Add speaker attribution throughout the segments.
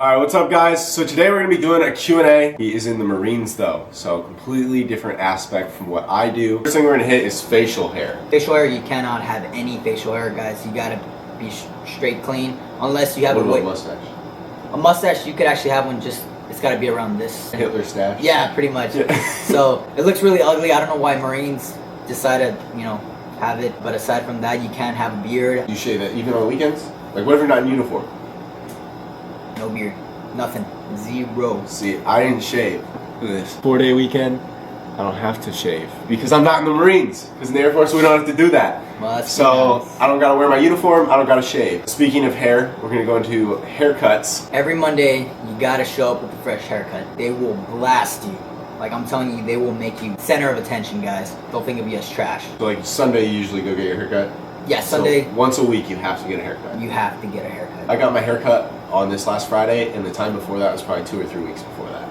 Speaker 1: Alright, what's up guys? So today we're going to be doing a Q&A. He is in the Marines though, so completely different aspect from what I do. First thing we're going to hit is facial hair.
Speaker 2: Facial hair, you cannot have any facial hair, guys. You gotta be straight clean, unless you have
Speaker 1: a mustache.
Speaker 2: A mustache, you could actually have one, just it's gotta be around this.
Speaker 1: Hitler stash?
Speaker 2: Yeah, pretty much. Yeah. So it looks really ugly. I don't know why Marines decided, have it, but aside from that, you can't have a beard.
Speaker 1: You shave it even on weekends? Like what if you're not in uniform?
Speaker 2: No beard. Nothing. Zero.
Speaker 1: See, I didn't shave. Look at this. 4-day weekend. I don't have to shave because I'm not in the Marines. Because in the Air Force we don't have to do that.
Speaker 2: Well,
Speaker 1: so
Speaker 2: nice.
Speaker 1: I don't gotta wear my uniform. I don't gotta shave. Speaking of hair, we're gonna go into haircuts.
Speaker 2: Every Monday, you gotta show up with a fresh haircut. They will blast you. Like I'm telling you, they will make you center of attention, guys. They'll think of you as trash.
Speaker 1: So like Sunday, you usually go get your haircut.
Speaker 2: Yeah, Sunday.
Speaker 1: So once a week, you have to get a haircut.
Speaker 2: You have to get a haircut.
Speaker 1: I got my haircut on this last Friday, and the time before that was probably 2 or 3 weeks before that.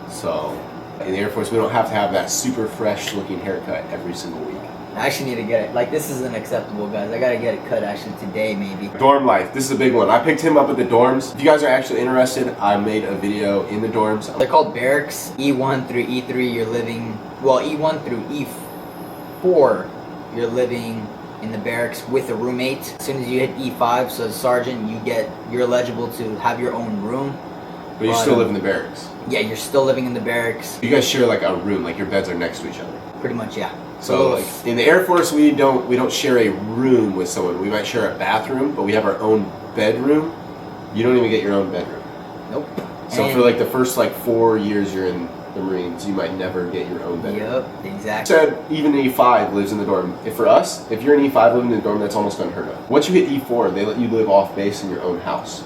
Speaker 1: So in the Air Force, we don't have to have that super fresh looking haircut every single week.
Speaker 2: I actually need to get it. Like, this isn't acceptable, guys. I gotta get it cut actually today, maybe.
Speaker 1: Dorm life. This is a big one. I picked him up at the dorms. If you guys are actually interested, I made a video in the dorms.
Speaker 2: They're called barracks. E1 through E3, you're living... Well, E1 through E4, you're living in the barracks with a roommate. As soon as you hit E5, so as a sergeant, you're eligible to have your own room.
Speaker 1: But you still live in the barracks.
Speaker 2: Yeah, you're still living in the barracks.
Speaker 1: You guys share like a room, like your beds are next to each other.
Speaker 2: Pretty much, yeah.
Speaker 1: So like in the Air Force, we don't share a room with someone. We might share a bathroom, but we have our own bedroom. You don't even get your own bedroom.
Speaker 2: Nope.
Speaker 1: So for like the first 4 years you're in the Marines, you might never get your own bedroom.
Speaker 2: Yep, exactly.
Speaker 1: Said even E5 lives in the dorm. For us, if you're an E5 living in the dorm, that's almost unheard of. Once you hit E4, they let you live off base in your own house.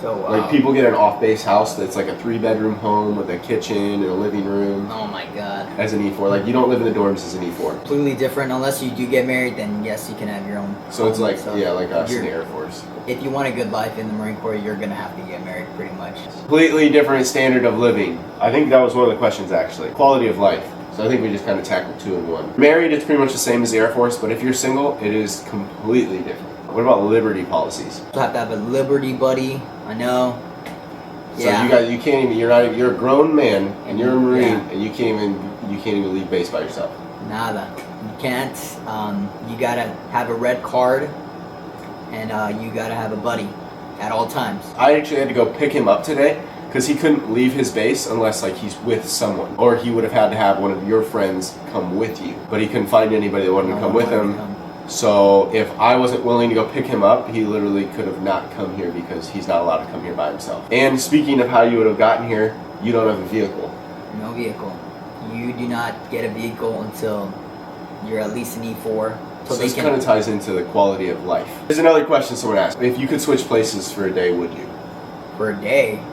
Speaker 2: So,
Speaker 1: like people get an off-base house that's like a 3-bedroom home with a kitchen and a living room.
Speaker 2: Oh my god.
Speaker 1: As an E4, like you don't live in the dorms as an E4.
Speaker 2: Completely different. Unless you do get married, then yes, you can have your own.
Speaker 1: So it's like like us in the Air Force.
Speaker 2: If you want a good life in the Marine Corps, you're gonna have to get married, pretty much.
Speaker 1: Completely different standard of living. I think that was one of the questions actually. Quality of life. So I think we just kind of tackled 2 in 1. Married, it's pretty much the same as the Air Force, but if you're single, it is completely different. What about liberty policies?
Speaker 2: You have to have a liberty buddy. I know.
Speaker 1: So you can't even. You're a grown man and you're a Marine and you can't even leave base by yourself.
Speaker 2: Nada. You can't. You gotta have a red card, and you gotta have a buddy at all times.
Speaker 1: I actually had to go pick him up today because he couldn't leave his base unless he's with someone, or he would have had to have one of your friends come with you. But he couldn't find anybody that wanted to come with him. So if I wasn't willing to go pick him up, he literally could have not come here because he's not allowed to come here by himself. And speaking of how you would have gotten here, you don't have a vehicle.
Speaker 2: No vehicle. You do not get a vehicle until you're at least an E4.
Speaker 1: So this kind of ties into the quality of life. There's another question someone asked. If you could switch places for a day, would you?
Speaker 2: For a day?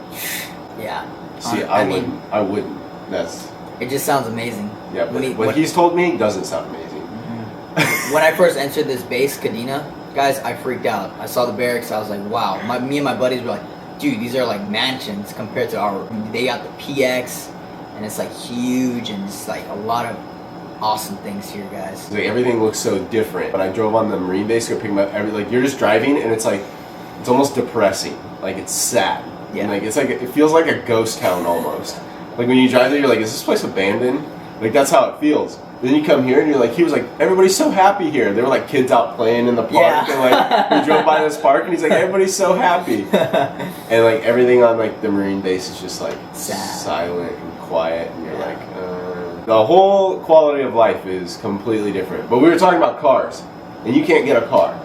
Speaker 2: Yeah.
Speaker 1: See, I wouldn't.
Speaker 2: It just sounds amazing.
Speaker 1: Yeah, but what he's told me doesn't sound amazing.
Speaker 2: When I first entered this base, Kadena, guys, I freaked out. I saw the barracks, I was like, wow. Me and my buddies were like, dude, these are like mansions compared to our... They got the PX, and it's like huge, and it's like a lot of awesome things here, guys.
Speaker 1: Like everything looks so different. When I drove on the Marine base, go pick him up, you're just driving, and it's like, it's almost depressing. Like it's sad.
Speaker 2: Yeah.
Speaker 1: And it feels like a ghost town almost. Like when you drive there, you're like, is this place abandoned? Like that's how it feels. Then you come here and you're like, he was like, everybody's so happy here. There were like kids out playing in the park, and like we drove by this park and he's like, everybody's so happy. And like everything on like the Marine base is just like silent and quiet, and you're like, the whole quality of life is completely different. But we were talking about cars, and you can't get a car.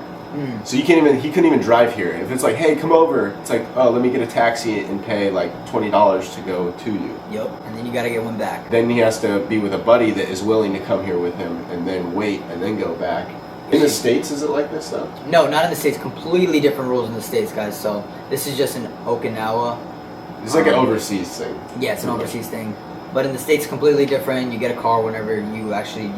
Speaker 1: So he couldn't even drive here. If it's like, hey, come over, it's like, oh, let me get a taxi and pay like $20 to go to you.
Speaker 2: Yep, and then you gotta get one back.
Speaker 1: Then he has to be with a buddy that is willing to come here with him and then wait and then go back. In the States, is it like this though?
Speaker 2: No, not in the States. Completely different rules in the States, guys. So this is just in Okinawa.
Speaker 1: It's like an overseas thing.
Speaker 2: Yeah, it's an overseas thing. But in the States, completely different. You get a car whenever you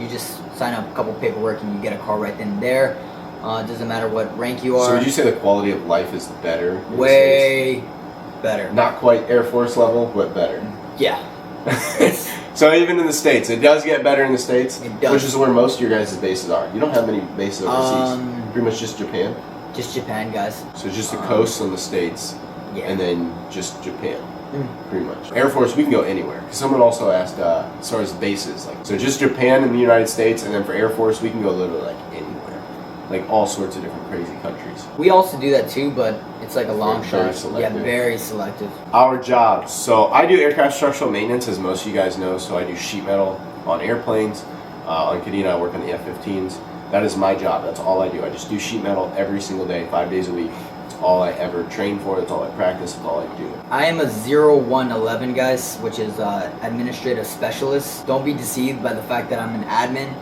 Speaker 2: just sign up a couple paperwork and you get a car right then and there. It doesn't matter what rank you are.
Speaker 1: So would you say the quality of life is better?
Speaker 2: Way better.
Speaker 1: Not quite Air Force level, but better.
Speaker 2: Yeah.
Speaker 1: So even in the States, it does get better in the States?
Speaker 2: It does.
Speaker 1: Which is where most of your guys' bases are. You don't have many bases overseas. Pretty much just Japan?
Speaker 2: Just Japan, guys.
Speaker 1: So just the coast on the States. and then just Japan. Pretty much. Air Force, we can go anywhere. Someone also asked as far as bases, like, so just Japan and the United States, and then for Air Force, we can go literally like anywhere, like all sorts of different crazy countries.
Speaker 2: We also do that too, but it's like a long shot. Yeah, very selective.
Speaker 1: Our jobs. So I do aircraft structural maintenance, as most of you guys know. So I do sheet metal on airplanes. On Kadena, I work on the F-15s. That is my job. That's all I do. I just do sheet metal every single day, 5 days a week. That's all I ever train for. That's all I practice. That's all I do.
Speaker 2: I am a 0111, guys, which is administrative specialist. Don't be deceived by the fact that I'm an admin,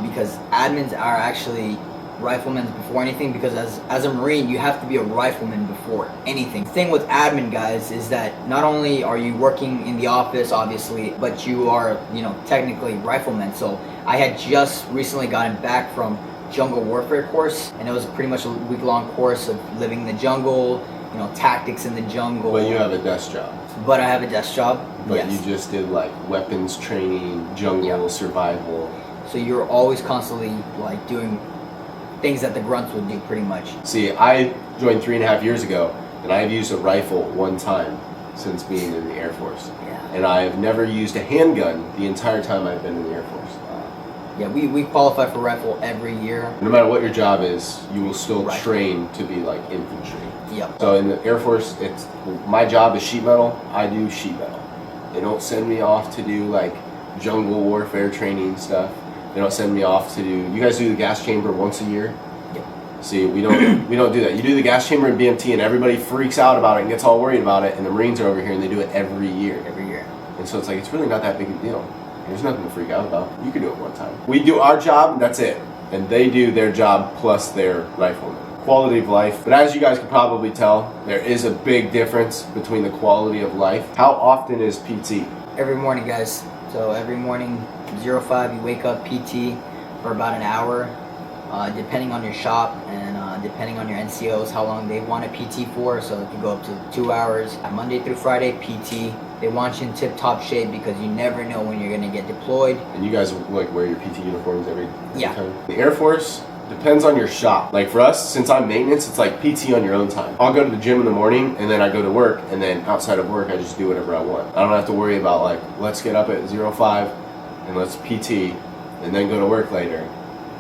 Speaker 2: because admins are actually riflemen before anything, because as a Marine, you have to be a rifleman before anything. The thing with admin, guys, is that not only are you working in the office, obviously, but you are, you know, technically riflemen. So I had just recently gotten back from jungle warfare course, and it was pretty much a week-long course of living in the jungle, you know, tactics in the jungle.
Speaker 1: But you have a desk job.
Speaker 2: But I have a desk job.
Speaker 1: But
Speaker 2: yes.
Speaker 1: You just did like weapons training, jungle survival.
Speaker 2: So you're always constantly like doing things that the grunts would do, pretty much.
Speaker 1: See, I joined 3.5 years ago, and I've used a rifle one time since being in the Air Force.
Speaker 2: Yeah.
Speaker 1: And I've never used a handgun the entire time I've been in the Air Force.
Speaker 2: Yeah, we qualify for rifle every year.
Speaker 1: No matter what your job is, you will still
Speaker 2: Right.
Speaker 1: train to be like infantry.
Speaker 2: Yep.
Speaker 1: So in the Air Force, it's my job is sheet metal. I do sheet metal. They don't send me off to do like jungle warfare training stuff. They don't send me off to do. You guys do the gas chamber once a year.
Speaker 2: Yep.
Speaker 1: See, we don't do that. You do the gas chamber in BMT, and everybody freaks out about it and gets all worried about it. And the Marines are over here, and they do it every year.
Speaker 2: Every year.
Speaker 1: And so it's like it's really not that big a deal. There's nothing to freak out about. You can do it one time. We do our job, that's it. And they do their job plus their rifleman. Quality of life. But as you guys can probably tell, there is a big difference between the quality of life. How often is PT?
Speaker 2: Every morning, guys. So every morning, 05, you wake up PT for about an hour, depending on your shop and depending on your NCOs, how long they want a PT for. So it can go up to 2 hours. Monday through Friday, PT. They want you in tip-top shape because you never know when you're going to get deployed.
Speaker 1: And you guys like wear your PT uniforms every
Speaker 2: Yeah.
Speaker 1: time? The Air Force depends on your shop. Like for us, since I'm maintenance, it's like PT on your own time. I'll go to the gym in the morning and then I go to work, and then outside of work I just do whatever I want. I don't have to worry about like, let's get up at 05 and let's PT and then go to work later.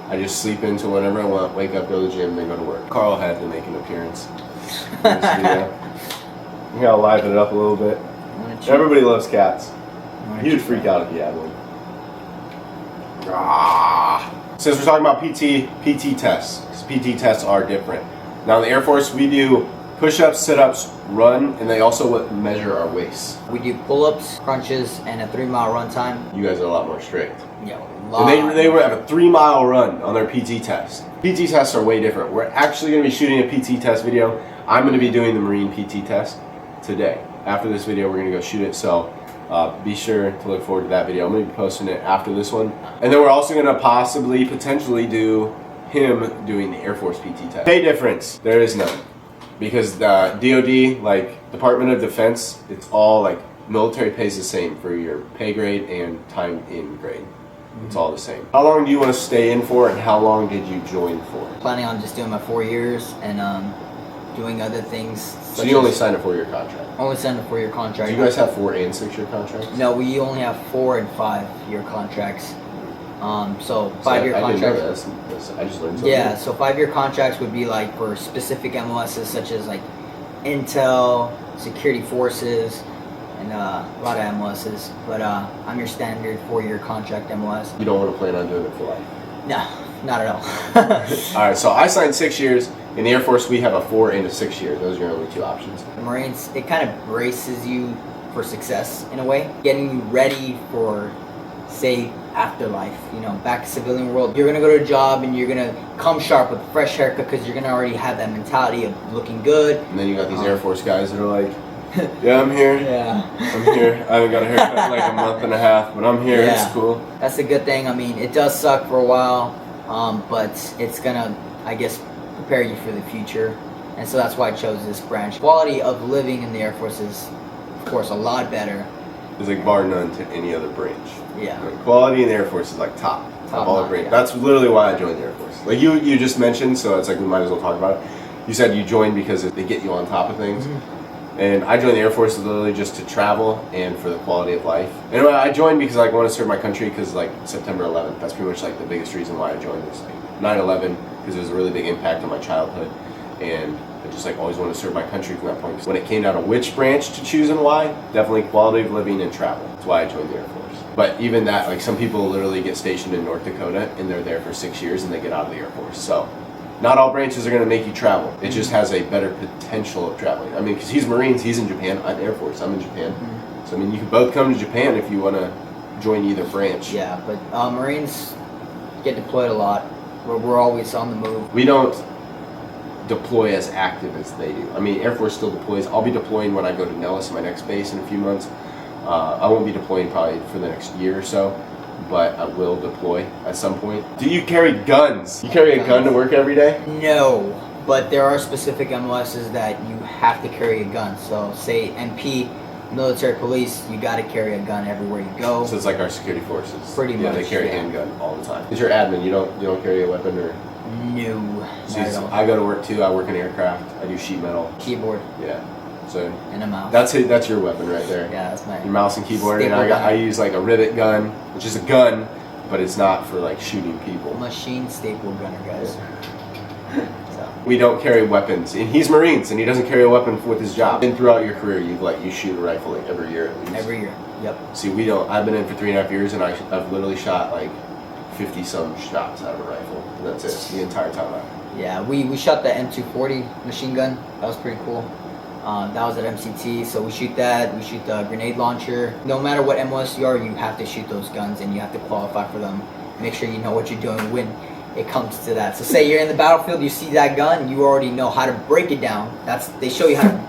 Speaker 1: I just sleep into whenever I want, wake up, go to the gym, then go to work. Carl had to make an appearance in this video. We gotta liven it up a little bit. Everybody loves cats. He would freak out if he had one. Since we're talking about PT tests, because PT tests are different. Now in the Air Force, we do push-ups, sit-ups, run, and they also measure our waist.
Speaker 2: We do pull-ups, crunches, and a 3-mile run time.
Speaker 1: You guys are a lot more strict.
Speaker 2: Yeah,
Speaker 1: And they would have a 3-mile run on their PT test. PT tests are way different. We're actually going to be shooting a PT test video. I'm going to be doing the Marine PT test today. After this video, we're going to go shoot it. So be sure to look forward to that video. I'm going to be posting it after this one. And then we're also going to potentially do him doing the Air Force PT test. Pay difference, there is none. Because the DOD, like Department of Defense, it's all like military pays the same for your pay grade and time in grade. It's all the same. How long do you want to stay in for, and how long did you join for?
Speaker 2: Planning on just doing my 4 years and doing other things.
Speaker 1: So you only signed a 4-year contract?
Speaker 2: Only signed a 4-year contract.
Speaker 1: Do you guys have 4 and 6-year contracts?
Speaker 2: No, we only have 4 and 5-year contracts. So 5-year contracts.
Speaker 1: I just learned something.
Speaker 2: Yeah, so 5-year contracts would be like for specific MOSs such as like Intel, Security Forces, and a lot of MOSs. But I'm your standard 4-year contract MOS.
Speaker 1: You don't want to plan on doing it for life?
Speaker 2: No, not at all.
Speaker 1: Alright, so I signed 6 years. In the Air Force, we have a 4 and a 6 year. Those are your only 2 options.
Speaker 2: The Marines, it kind of braces you for success in a way, getting you ready for, say, afterlife. You know, back to civilian world. You're gonna go to a job and you're gonna come sharp with a fresh haircut because you're gonna already have that mentality of looking good.
Speaker 1: And then you got these Air Force guys that are like, yeah, I'm here.
Speaker 2: Yeah.
Speaker 1: I'm here. I haven't got a haircut in like a month and a half, but I'm here.
Speaker 2: Yeah.
Speaker 1: It's cool.
Speaker 2: That's a good thing. I mean, it does suck for a while, but it's gonna, I guess, prepare you for the future. And so that's why I chose this branch. Quality of living in the Air Force is, of course, a lot better.
Speaker 1: It's like bar none to any other branch.
Speaker 2: Yeah.
Speaker 1: Like, quality in the Air Force is like top of all the branches.
Speaker 2: Yeah.
Speaker 1: That's literally why I joined the Air Force. Like you just mentioned, so it's like we might as well talk about it. You said you joined because they get you on top of things.
Speaker 2: Mm-hmm.
Speaker 1: And I joined the Air Force literally just to travel and for the quality of life. And I joined because I want to serve my country because like September 11th, that's pretty much like the biggest reason why I joined this thing. 9/11, because it was a really big impact on my childhood. And I just like always wanted to serve my country from that point. When it came down to which branch to choose and why, definitely quality of living and travel. That's why I joined the Air Force. But even that, like some people literally get stationed in North Dakota and they're there for 6 years and they get out of the Air Force. So not all branches are going to make you travel. It just has a better potential of traveling. I mean, because he's Marines, he's in Japan. I'm Air Force, I'm in Japan. So I mean, you can both come to Japan if you want to join either branch.
Speaker 2: Yeah, but Marines get deployed a lot. We're always on the move.
Speaker 1: We don't deploy as active as they do. I mean, Air Force still deploys. I'll be deploying when I go to Nellis, my next base, in a few months. I won't be deploying probably for the next year or so, but I will deploy at some point. Do you carry guns? You carry a gun to work every day?
Speaker 2: No, but there are specific MOSs that you have to carry a gun. So say MP, military police, you got to carry a gun everywhere you go.
Speaker 1: So it's like our security forces.
Speaker 2: Pretty much.
Speaker 1: Yeah, they carry a handgun all the time. Is your admin? You don't carry a weapon or?
Speaker 2: No.
Speaker 1: I go to work too. I work in aircraft. I do sheet metal.
Speaker 2: Keyboard.
Speaker 1: Yeah. So
Speaker 2: and a mouse.
Speaker 1: That's your weapon right there.
Speaker 2: Yeah, that's my.
Speaker 1: Your mouse and keyboard. And I use like a rivet gun, which is a gun, but it's not for like shooting people.
Speaker 2: Machine staple gunner, guys. So.
Speaker 1: We don't carry weapons, and he's Marines, and he doesn't carry a weapon with his job. And throughout your career, you shoot a rifle like every year at least.
Speaker 2: Every year. Yep.
Speaker 1: See, we don't. I've been in for 3.5 years, and I've literally shot like 50-some shots out of a rifle. And that's it, the entire time.
Speaker 2: Yeah, we shot the M240 machine gun. That was pretty cool. That was at MCT, so we shoot that. We shoot the grenade launcher. No matter what MOS you are, you have to shoot those guns, and you have to qualify for them. Make sure you know what you're doing when it comes to that. So say you're in the battlefield, you see that gun, you already know how to break it down. They show you how to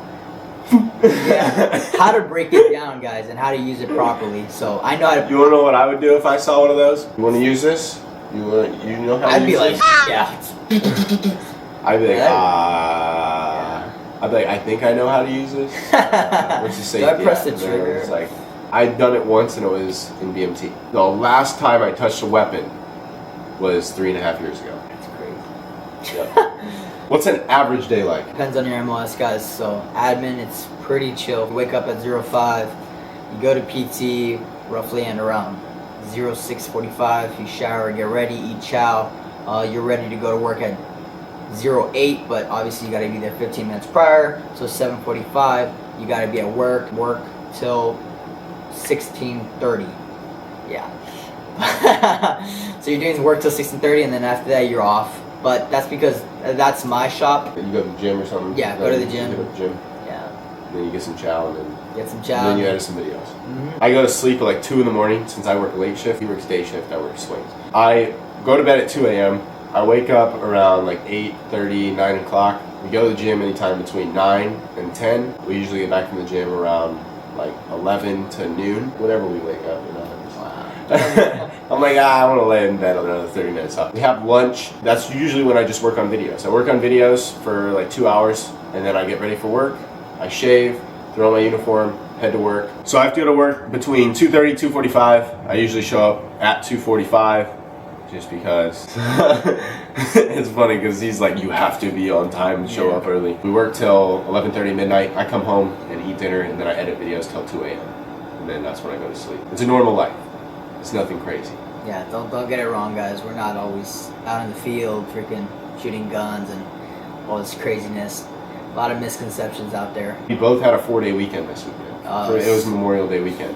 Speaker 2: how to break it down, guys, and how to use it properly. So I know how to.
Speaker 1: You want to know what I would do if I saw one of those? You want to use this? You know how to
Speaker 2: I'd
Speaker 1: use
Speaker 2: be like,
Speaker 1: this?
Speaker 2: yeah.
Speaker 1: I'd be like, I'd be like, I think I know how to use this. What's the safety?
Speaker 2: Do I press the
Speaker 1: app? And then
Speaker 2: trigger?
Speaker 1: it was like, I'd done it once and it was in BMT. The last time I touched a weapon was 3.5 years ago.
Speaker 2: That's crazy.
Speaker 1: Yep. What's an average day like?
Speaker 2: Depends on your MOS, guys. So admin, it's pretty chill. You wake up at 05, you go to PT roughly and around 06:45. You shower, get ready, eat chow. You're ready to go to work at 08, but obviously you got to be there 15 minutes prior. So 7:45, you got to be at work till 16:30. Yeah. So you're doing work till 16:30, and then after that you're off. But that's because that's my shop.
Speaker 1: You go to the gym or something?
Speaker 2: Yeah, go to the gym.
Speaker 1: You go to the gym.
Speaker 2: Yeah.
Speaker 1: And then you get some chow and then.
Speaker 2: Get some chow.
Speaker 1: And then you edit some videos. I go to sleep at like 2 in the morning since I work late shift. He works day shift. I work swings. I go to bed at 2 a.m. I wake up around like 8:30, 9 o'clock. We go to the gym anytime between 9 and 10. We usually get back from the gym around like 11 to noon, whenever we wake up, you know. I'm like, I want to lay in bed another 30 minutes up. We have lunch. That's usually when I just work on videos. I work on videos for like 2 hours, and then I get ready for work. I shave, throw on my uniform, head to work. So I have to go to work between 2:30, 2:45. I usually show up at 2:45. Just because it's funny because he's like, you have to be on time and show up early. We work till 11:30 midnight. I come home and eat dinner, and then I edit videos till 2 a.m. and then that's when I go to sleep. It's a normal life. It's nothing crazy.
Speaker 2: Yeah, don't get it wrong, guys. We're not always out in the field freaking shooting guns and all this craziness. A lot of misconceptions out there.
Speaker 1: We both had a 4-day weekend this weekend. It was Memorial Day weekend.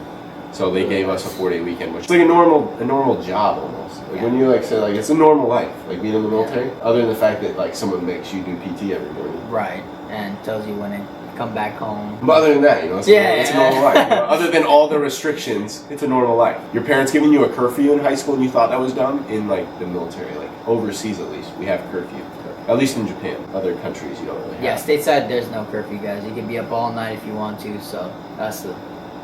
Speaker 1: So they gave us a 4-day weekend, which is like a normal job almost. Like when you like say like it's a normal life, like being in the military. Other than the fact that like someone makes you do PT every morning.
Speaker 2: Right, and tells you when to come back home.
Speaker 1: But other than that, you know, it's a normal life. You know? Other than all the restrictions, it's a normal life. Your parents giving you a curfew in high school and you thought that was dumb? In like the military, like overseas at least, we have curfew. At least in Japan. Other countries you don't really have.
Speaker 2: Yeah, stateside there's no curfew, guys. You can be up all night if you want to, so that's the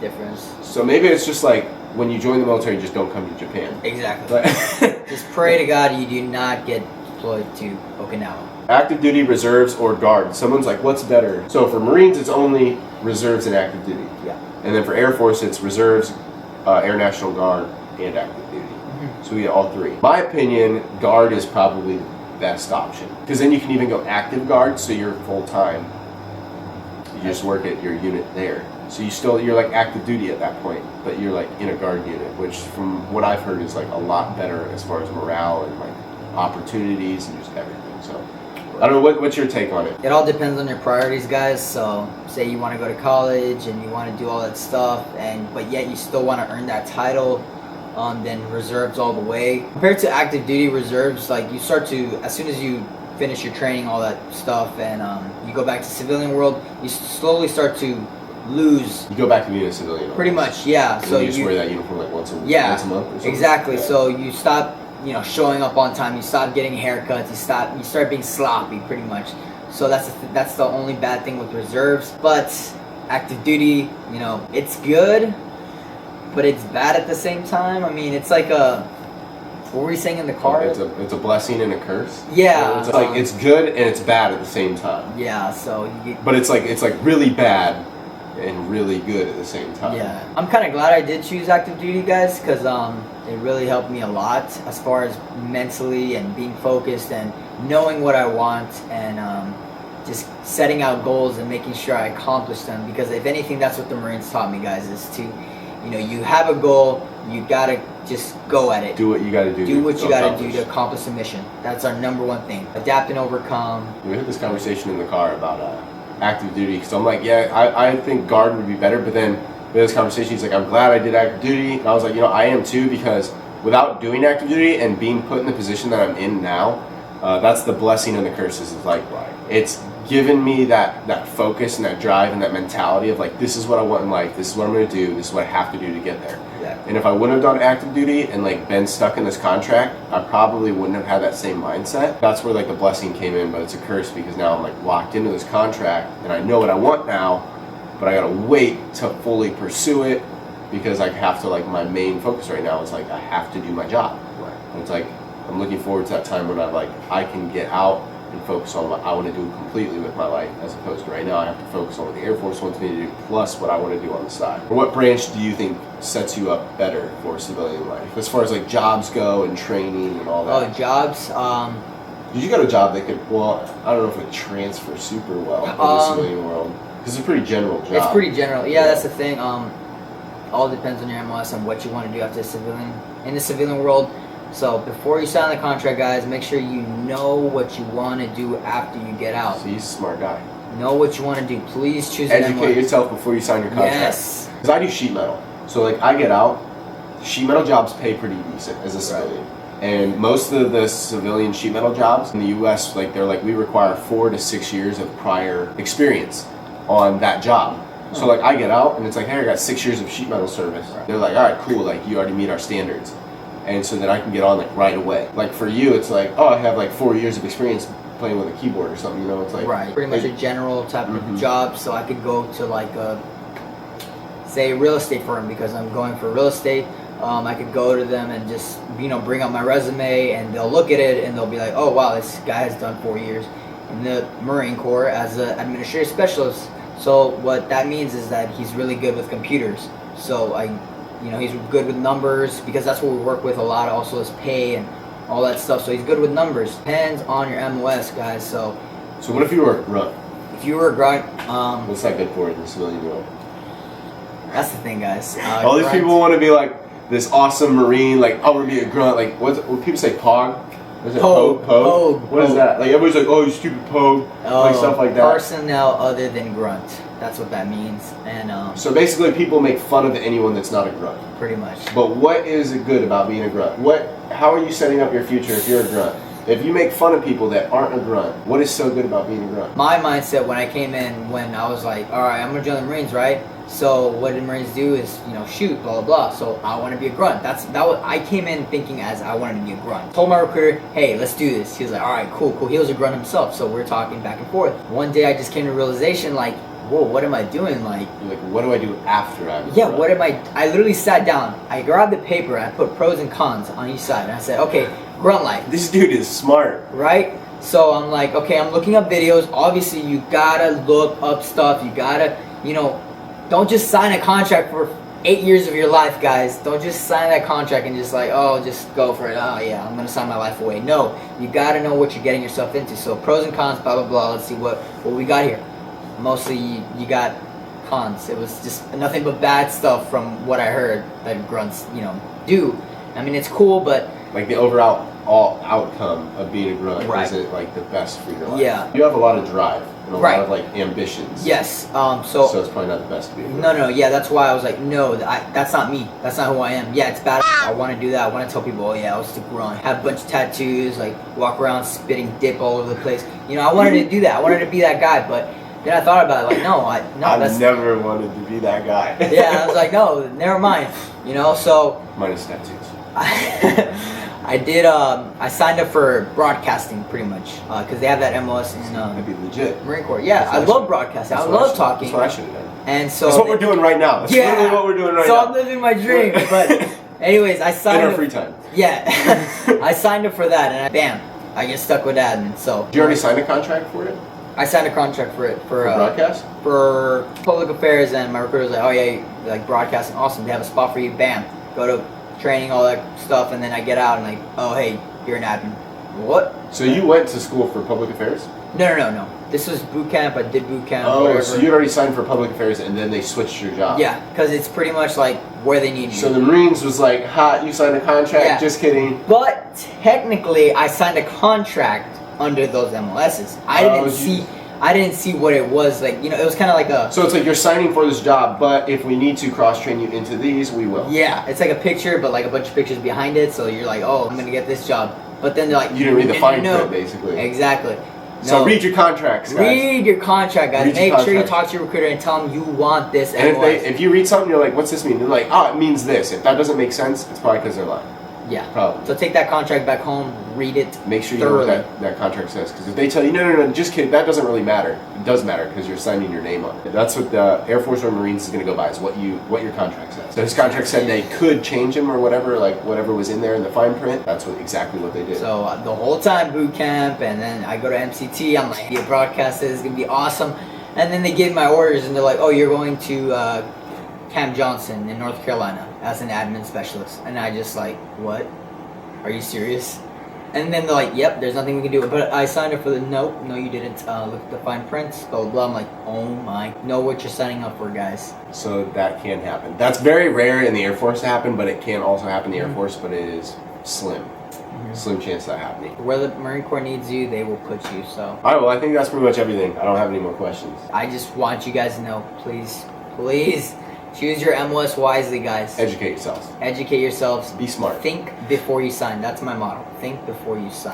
Speaker 2: difference.
Speaker 1: So maybe it's just like when you join the military, just don't come to Japan.
Speaker 2: Exactly. Just pray to God you do not get deployed to Okinawa.
Speaker 1: Active duty, reserves, or guard. Someone's like, what's better? So for Marines, it's only reserves and active duty.
Speaker 2: Yeah.
Speaker 1: And then for Air Force, it's reserves, Air National Guard, and active duty. So we get all three. My opinion, guard is probably the best option. Because then you can even go active guard, so you're full time. You just work at your unit there. So you're like active duty at that point, but you're like in a guard unit, which from what I've heard is like a lot better as far as morale and like opportunities and just everything. So I don't know, what's your take on it?
Speaker 2: It all depends on your priorities, guys. So say you want to go to college and you want to do all that stuff, but yet you still want to earn that title, then reserves all the way. Compared to active duty, reserves, like you start to, as soon as you finish your training, all that stuff, and you go back to civilian world, you slowly start to lose.
Speaker 1: You go back to being a civilian.
Speaker 2: Pretty much, yeah.
Speaker 1: So you just wear that uniform like once a month or something?
Speaker 2: Exactly.
Speaker 1: Yeah.
Speaker 2: So you stop, showing up on time. You stop getting haircuts. You start being sloppy, pretty much. So that's the only bad thing with reserves. But active duty, it's good, but it's bad at the same time. I mean, it's like what were you saying in the car?
Speaker 1: It's a blessing and a curse.
Speaker 2: Yeah.
Speaker 1: It's like it's good and it's bad at the same time.
Speaker 2: Yeah. So.
Speaker 1: But it's like really bad and really good at the same time.
Speaker 2: Yeah. I'm kind of glad I did choose active duty, guys, because it really helped me a lot as far as mentally and being focused and knowing what I want and just setting out goals and making sure I accomplish them. Because if anything, that's what the Marines taught me, guys, is to, you have a goal, you gotta just go at it.
Speaker 1: Do what you gotta do.
Speaker 2: Do what you gotta do to accomplish the mission. That's our number one thing. Adapt and overcome.
Speaker 1: We had this conversation in the car about active duty, because I'm like, yeah, I think guard would be better, but then we had this conversation, he's like, I'm glad I did active duty, and I was like, I am too, because without doing active duty and being put in the position that I'm in now, that's the blessing and the curses is like, it's given me that focus and that drive and that mentality of like, this is what I want in life, this is what I'm going to do, this is what I have to do to get there. Yeah. And if I wouldn't have done active duty and like been stuck in this contract, I probably wouldn't have had that same mindset. That's where like the blessing came in, but it's a curse because now I'm like locked into this contract and I know what I want now, but I gotta wait to fully pursue it because I have to, like, my main focus right now is like I have to do my job. Right. And it's like I'm looking forward to that time when I can get out and focus on what I want to do completely with my life, as opposed to right now I have to focus on what the Air Force wants me to do plus what I want to do on the side. Or what branch do you think sets you up better for civilian life as far as like jobs go and training and all that?
Speaker 2: Oh, jobs.
Speaker 1: Did you got a job that could, well, I don't know if it transfers super well in the civilian world, because it's a pretty general job.
Speaker 2: It's pretty general. Yeah, that's the thing. All depends on your MOS and what you want to do after in the civilian world. So before you sign the contract, guys, make sure you know what you want to do after you get out.
Speaker 1: So he's a smart guy.
Speaker 2: Know what you want to do. Please choose an MOS.
Speaker 1: Educate yourself before you sign your contract.
Speaker 2: Yes.
Speaker 1: Because I do sheet metal. So like I get out, sheet metal jobs pay pretty decent as a civilian. And most of the civilian sheet metal jobs in the U.S., like they're like, we require 4 to 6 years of prior experience on that job. So like I get out and it's like, hey, I got 6 years of sheet metal service. They're like, all right, cool, like you already meet our standards. And so then I can get on like right away. Like for you, it's like, oh, I have like 4 years of experience playing with a keyboard or something, it's like.
Speaker 2: Right, pretty much a general type of job. So I could go to like say a real estate firm because I'm going for real estate. I could go to them and just, bring up my resume and they'll look at it and they'll be like, oh wow, this guy has done 4 years in the Marine Corps as an administrative specialist. So what that means is that he's really good with computers. So he's good with numbers because that's what we work with a lot. Also is pay and all that stuff. So he's good with numbers. Depends on your MOS, guys. So
Speaker 1: what if you were a grunt?
Speaker 2: If you were a grunt,
Speaker 1: what's that good for in the civilian world?
Speaker 2: That's the thing, guys.
Speaker 1: All these people want to be like this awesome Marine, like, I want to be a grunt, like, what people say, Pog? What is it, Pogue? What is that? Like, everybody's like, oh, you stupid Pogue, like stuff like that.
Speaker 2: Personnel other than grunt. That's what that means. And
Speaker 1: so basically people make fun of anyone that's not a grunt.
Speaker 2: Pretty much.
Speaker 1: But what is it good about being a grunt? How are you setting up your future if you're a grunt? If you make fun of people that aren't a grunt, what is so good about being a grunt?
Speaker 2: My mindset when I came in, when I was like, all right, I'm going to join the Marines, right? So what the Marines do is, shoot, blah, blah, blah. So I want to be a grunt. I came in thinking as I wanted to be a grunt. Told my recruiter, hey, let's do this. He was like, all right, cool. He was a grunt himself. So we're talking back and forth. One day I just came to realization, like, whoa, what am I doing? Like,
Speaker 1: you're like, what do I do after I'm
Speaker 2: a grunt? What am I literally sat down. I grabbed the paper and I put pros and cons on each side. And I said, okay, grunt life.
Speaker 1: This dude is smart.
Speaker 2: Right? So I'm like, okay, I'm looking up videos. Obviously, you gotta look up stuff. You gotta, don't just sign a contract for 8 years of your life, guys. Don't just sign that contract and just like, oh, just go for it. Oh, yeah, I'm gonna sign my life away. No, you gotta know what you're getting yourself into. So pros and cons, blah, blah, blah. Let's see what we got here. mostly you got cons. It was just nothing but bad stuff from what I heard that grunts, do. I mean, it's cool, but
Speaker 1: Like the overall outcome of being a grunt
Speaker 2: Right.
Speaker 1: isn't like the best for your life.
Speaker 2: Yeah.
Speaker 1: You have a lot of drive and a
Speaker 2: Right.
Speaker 1: lot of like ambitions.
Speaker 2: yes.
Speaker 1: So it's probably not the best to be a grunt.
Speaker 2: No, yeah, that's why I was like, no, that's not me. That's not who I am. Yeah, it's bad. I want to do that. I want to tell people, oh yeah, I was the grunt. Have a bunch of tattoos, like walk around spitting dip all over the place. I wanted to do that. I wanted to be that guy, but then I thought about it, like, no,
Speaker 1: I've never wanted to be that guy.
Speaker 2: yeah, I was like, no, never mind. So
Speaker 1: Minus tattoos.
Speaker 2: I did. I signed up for broadcasting pretty much because they have that MLS in
Speaker 1: That'd be legit.
Speaker 2: Marine Corps. Yeah, I love broadcasting. I love talking.
Speaker 1: That's what I should have done.
Speaker 2: And so
Speaker 1: That's what we're doing right now. That's literally what we're doing right
Speaker 2: so
Speaker 1: now.
Speaker 2: I'm living my dream. But anyways, I signed
Speaker 1: In our
Speaker 2: up.
Speaker 1: free time.
Speaker 2: Yeah, I signed up for that, and bam, I get stuck with admin. So
Speaker 1: Did you already sign a contract for it?
Speaker 2: I signed a contract for it for
Speaker 1: broadcast?
Speaker 2: for public affairs, and my recruiter was like, oh yeah, like broadcasting, awesome. They have a spot for you. Bam, go to training, all that stuff, and then I get out and like, oh hey, you're an admin. What?
Speaker 1: So you went to school for public affairs?
Speaker 2: No. This was boot camp. I did boot camp.
Speaker 1: Oh,
Speaker 2: whatever.
Speaker 1: so you'd already signed for public affairs and then they switched your job.
Speaker 2: Yeah, because it's pretty much like where they need you.
Speaker 1: So the Marines was like, hot, you signed a contract,
Speaker 2: Yeah.
Speaker 1: just kidding.
Speaker 2: But technically, I signed a contract under those MLSs. I didn't see what it was like. It was kind of like a.
Speaker 1: So it's like you're signing for this job, but if we need to cross-train you into these, we will.
Speaker 2: Yeah, it's like a picture, but like a bunch of pictures behind it. So you're like, oh, I'm gonna get this job. But then they're like,
Speaker 1: You didn't read the fine
Speaker 2: no.
Speaker 1: print, basically.
Speaker 2: Exactly.
Speaker 1: So
Speaker 2: No.
Speaker 1: read your contracts, guys.
Speaker 2: Read your contract, guys.
Speaker 1: Read your
Speaker 2: Make sure you
Speaker 1: contract.
Speaker 2: talk to your recruiter and tell them you want this.
Speaker 1: And
Speaker 2: MLS.
Speaker 1: if you read something, you're like, what's this mean? They're like, oh, it means this. If that doesn't make sense, it's probably because they're lying.
Speaker 2: Yeah.
Speaker 1: Probably.
Speaker 2: So take that contract back home, read it.
Speaker 1: Make sure you know what
Speaker 2: thoroughly.
Speaker 1: that contract says. Because if they tell you, no, just kidding, that doesn't really matter. It does matter because you're signing your name on it. That's what the Air Force or Marines is going to go by, is what your contract says. So his contract said they could change him or whatever, like whatever was in there in the fine print. That's exactly what they did.
Speaker 2: So the whole time boot camp, and then I go to MCT. I'm like, yeah, broadcast is gonna be awesome. And then they give my orders, and they're like, oh, you're going to Camp Johnson in North Carolina as an admin specialist. And I just like, what? Are you serious? And then they're like, yep, there's nothing we can do. But I signed up for the no, you didn't. Look at the fine prints, blah, blah, blah. I'm like, oh my, know what you're signing up for, guys.
Speaker 1: So that can happen. That's very rare in the Air Force to happen, but it can also happen in the Air Force, but it is slim. Slim chance of that happening.
Speaker 2: Where the Marine Corps needs you, they will put you, so.
Speaker 1: All right, well, I think that's pretty much everything. I don't have any more questions.
Speaker 2: I just want you guys to know, please, choose your MLS wisely, guys.
Speaker 1: Educate yourselves.
Speaker 2: Educate yourselves.
Speaker 1: Be smart.
Speaker 2: Think before you sign. That's my motto. Think before you sign.